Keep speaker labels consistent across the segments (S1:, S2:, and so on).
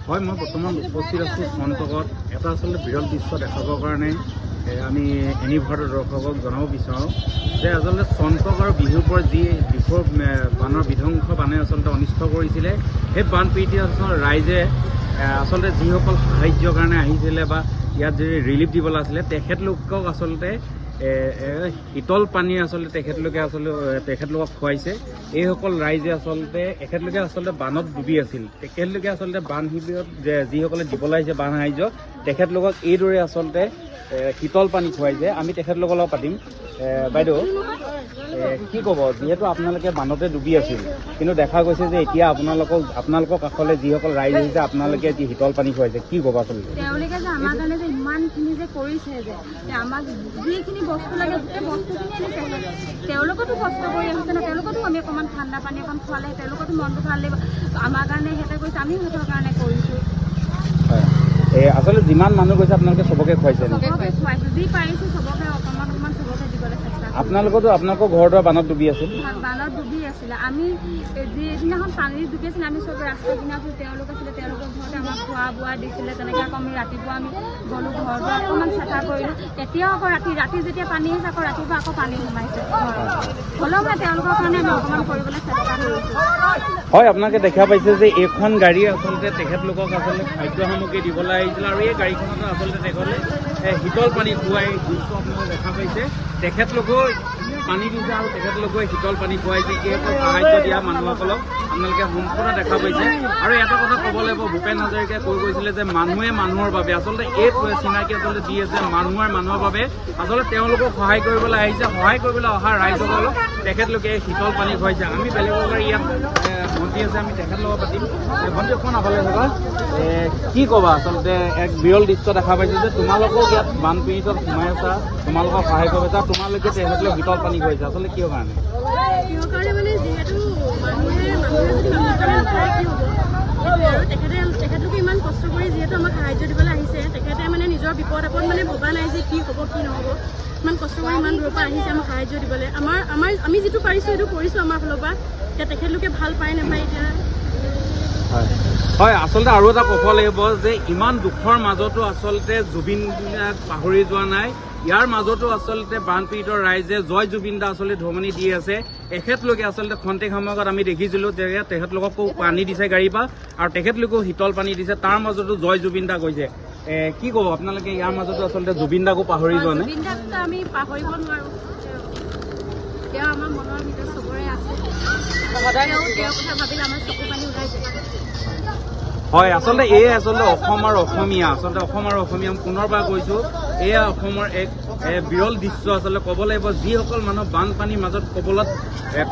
S1: হয়, মই বৰ্তমান উপস্থিত আছোঁ চনটকত। এটা আচলতে বিৰল দৃশ্য দেখাবৰ কাৰণে আমি এনি ভাৰতৰ দৰ্শকক জনাব বিচাৰোঁ যে আচলতে চনটক আৰু বিহুৰ ওপৰত যি দিশৰ বানৰ বিধ্বংস বানে আচলতে অনিষ্ট কৰিছিলে, সেই বানপীড়িত ৰাইজে আচলতে যিসকল সাহায্যৰ কাৰণে আহিছিলে বা ইয়াত যদি ৰিলিফ দিবলৈ আছিলে, তেখেতলোকক আচলতে শীতল পানী আচলতে তেখেতলোকক খুৱাইছে। এইসকল ৰাইজে এখেতলোকে আচলতে বানত ডুবি আছিল। তেখেতলোকে আচলতে বান শিবিৰত যিসকলে দিবলৈ আহিছে বান সাহায্য, তেখেতলোকক এইদৰে আচলতে শীতল পানী খুৱাইছে। আমি তেখেতলোকৰ লগত পাতিম। বাইদেউ, কি ক'ব, যিহেতু আপোনালোকে বানতে ডুবি আছিল, কিন্তু দেখা গৈছে যে এতিয়া আপোনালোকৰ কাষলৈ যিসকল ৰাইজ আহিছে আপোনালোকে যি শীতল পানী খুৱাইছে, কি ক'ব আচলতে?
S2: তেওঁলোকে যে আমাৰ কাৰণে যে ইমানখিনি যে কৰিছে, যে আমাক যিখিনি বস্তু লাগে গোটেই বস্তুখিনি আনিছে। তেওঁলোকতো কষ্ট কৰি আহিছে ন, তেওঁলোকতো আমি অকণমান ঠাণ্ডা পানী অকণ খোৱালে তেওঁলোকতো মনটো ভাল লাগিব। আমাৰ কাৰণে সিহঁতে কৰিছে, আমিও সিহঁতৰ কাৰণে কৰিছোঁ।
S1: আচলতে যিমান মানুহ গৈছে আপোনালোকে চবকে খুৱাইছে?
S2: চবকে খুৱাইছোঁ, যি পাৰিছোঁ চবকে অকণমান চবকে দিবলৈ চেষ্টা কৰিছোঁ।
S1: আপোনালোকৰ ঘৰ দুৱাৰ বানত ডুবি আছিল?
S2: বানত ডুবি আছিলে। আমি যিদিনাখন পানীত ডুবি আছিলে, আমি চব ৰাস্তা কিনাৰ তেওঁলোক আছিলে, তেওঁলোকৰ ঘৰতে আমাক খোৱা বোৱা দিছিলে। তেনেকৈ আকৌ আমি ৰাতিপুৱা আমি গ'লোঁ, ঘৰ দুৱাৰ অকণমান চাফা কৰিলোঁ। এতিয়াও আকৌ ৰাতি যেতিয়া পানী আহিছে, আকৌ ৰাতিপুৱা আকৌ পানী সোমাইছে। হ'লেও মানে তেওঁলোকৰ কাৰণে আমি অকণমান কৰিবলৈ চেষ্টা কৰিছোঁ।
S1: হয়, আপোনালোকে দেখা পাইছে যে এইখন গাড়ী আচলতে তেখেতলোকক আচলতে খাদ্য সামগ্ৰী দিবলৈ আহিছিল, আৰু এই গাড়ীখনত আচলতে তেখেতে শীতল পানী খুৱাই দৃশ্য আপোনালোকে দেখা পাইছে। তেখেতলোকেও পানী দিছে আৰু তেখেতলোকে শীতল পানী খুৱাইছে। এইসকল সাহায্য দিয়া মানুহসকলক আপোনালোকে সম্পূৰ্ণ দেখা পাইছে। আৰু এটা কথা ক'ব লাগিব, ভূপেন হাজৰিকাই কৈ গৈছিলে যে মানুহে মানুহৰ বাবে। আচলতে এই চিনাকি আচলতে দি আছে মানুহৰ বাবে। আচলতে তেওঁলোকক সহায় কৰিবলৈ আহিছে, সহায় কৰিবলৈ অহা ৰাইজসকলক তেখেতলোকে শীতল পানী খুৱাইছে। আমি বেলেগৰ ইয়াত ভণ্টি আছে, আমি তেখেতৰ লগত পাতিম। ভণ্টি অকণমান আহলে থকা, কি ক'বা? আচলতে এক বিৰল দৃশ্য দেখা পাইছে যে তোমালোকক ইয়াত বানপীড়িতত সোমাই আছা, তোমালোকক সহায় কৰি আছা, তোমালোকে তেখেতলোক শীতল পানী খুৱাইছে। আচলতে কিয় কাৰণে?
S2: কিহৰ কাৰণে মানে যিহেতু মানুহে যদি নাপায় কি হ'ব, সেইটোৱে। আৰু তেখেতলোকে ইমান কষ্ট কৰি যিহেতু আমাক সাহায্য দিবলৈ আহিছে, তেখেতে মানে নিজৰ বিপদ আপদ মানে ভবা নাই যে কি হ'ব কি নহ'ব। ইমান কষ্ট কৰি ইমান দূৰৰ পৰা আহিছে আমাক সাহায্য দিবলৈ। আমি যিটো পাৰিছোঁ সেইটো কৰিছোঁ আমাৰ ফালৰ পৰা। এতিয়া তেখেতলোকে ভাল পায় নাপায় এতিয়া।
S1: হয়, আচলতে আৰু এটা ক'ব লাগিব যে ইমান দুখৰ মাজতো আচলতে জুবিন দাক পাহৰি যোৱা নাই। ইয়াৰ মাজতো আচলতে বানপীড়িত ৰাইজে জয় জুবিন দা আচলতে ধমনি দি আছে। এখেতলোকে আচলতে খন্তেক সময়ত আমি দেখিছিলোঁ যে তেখেতলোককো পানী দিছে গাড়ীৰ পৰা, আৰু তেখেতলোকেও শীতল পানী দিছে। তাৰ মাজতো জয় জুবিন দা কৈছে। কি ক'ব আপোনালোকে? ইয়াৰ মাজতো আচলতে জুবিন দাকো পাহৰি যোৱা নাই?
S2: জুবিন দাকতো আমি পাহৰিব নোৱাৰোঁ। তেওঁ আমাৰ মনৰ ভিতৰত চবৰে আছে। তেওঁৰ কথা ভাবিলে আমাৰ চকু পানী ওলাই যায়।
S1: হয়, আচলতে এই অসম আৰু অসমীয়া, পুনৰবাৰ কৈছোঁ, এয়া অসমৰ এক বিৰল দৃশ্য। আচলতে ক'ব লাগিব যিসকল মানুহ বানপানীৰ মাজত কবলত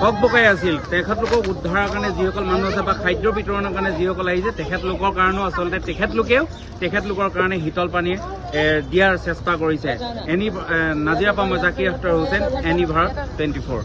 S1: ককবকাই আছিল, তেখেতলোকক উদ্ধাৰৰ কাৰণে যিসকল মানুহ আছে বা খাদ্য বিতৰণৰ কাৰণে যিসকল আহিছে, তেখেতলোকৰ কাৰণেও আচলতে তেখেতলোকৰ কাৰণে শীতল পানী দিয়াৰ চেষ্টা কৰিছে। নাজিৰা পৰা মই জাকিৰ আখতাৰ হুছেইন, এনি ভাৰত 24।